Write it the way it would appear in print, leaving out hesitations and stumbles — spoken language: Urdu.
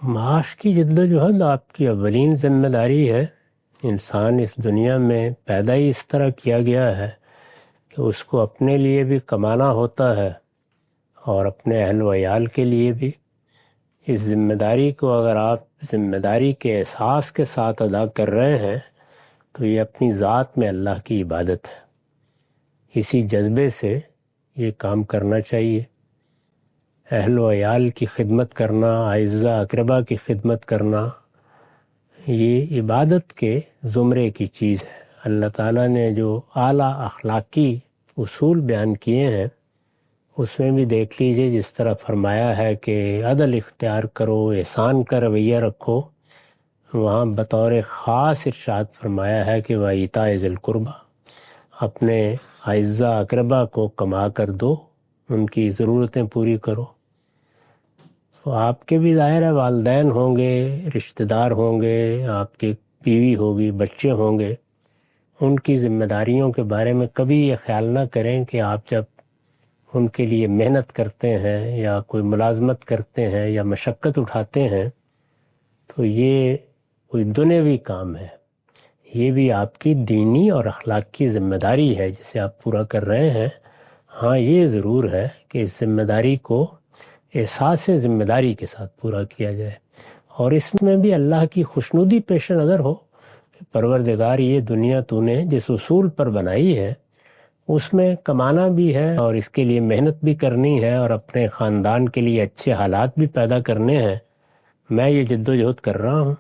معاش کی جدوجہد آپ کی اولین ذمہ داری ہے۔ انسان اس دنیا میں پیدا ہی اس طرح کیا گیا ہے کہ اس کو اپنے لیے بھی کمانا ہوتا ہے اور اپنے اہل و عیال کے لیے بھی۔ اس ذمہ داری کو اگر آپ ذمہ داری کے احساس کے ساتھ ادا کر رہے ہیں تو یہ اپنی ذات میں اللہ کی عبادت ہے۔ اسی جذبے سے یہ کام کرنا چاہیے۔ اہل و عیال کی خدمت کرنا، اعزاء اقربا کی خدمت کرنا، یہ عبادت کے زمرے کی چیز ہے۔ اللہ تعالیٰ نے جو اعلیٰ اخلاقی اصول بیان کیے ہیں اس میں بھی دیکھ لیجئے، جس طرح فرمایا ہے کہ عدل اختیار کرو، احسان کا رویہ رکھو، وہاں بطور خاص ارشاد فرمایا ہے کہ وَإِيتَاءِ ذِي الْقُرْبَىٰ، اپنے اعزاء اقربا کو کما کر دو، ان کی ضرورتیں پوری کرو۔ تو آپ کے بھی ظاہر ہے والدین ہوں گے، رشتہ دار ہوں گے، آپ کی بیوی ہوگی، بچے ہوں گے۔ ان کی ذمہ داریوں کے بارے میں کبھی یہ خیال نہ کریں کہ آپ جب ان کے لیے محنت کرتے ہیں یا کوئی ملازمت کرتے ہیں یا مشقت اٹھاتے ہیں تو یہ کوئی دنیوی کام ہے۔ یہ بھی آپ کی دینی اور اخلاقی ذمہ داری ہے جسے آپ پورا کر رہے ہیں۔ ہاں یہ ضرور ہے کہ اس ذمہ داری کو احساس ذمہ داری کے ساتھ پورا کیا جائے، اور اس میں بھی اللہ کی خوشنودی پیش نظر ہو کہ پروردگار یہ دنیا تو نے جس اصول پر بنائی ہے اس میں کمانا بھی ہے اور اس کے لیے محنت بھی کرنی ہے اور اپنے خاندان کے لیے اچھے حالات بھی پیدا کرنے ہیں۔ میں یہ جدوجہد کر رہا ہوں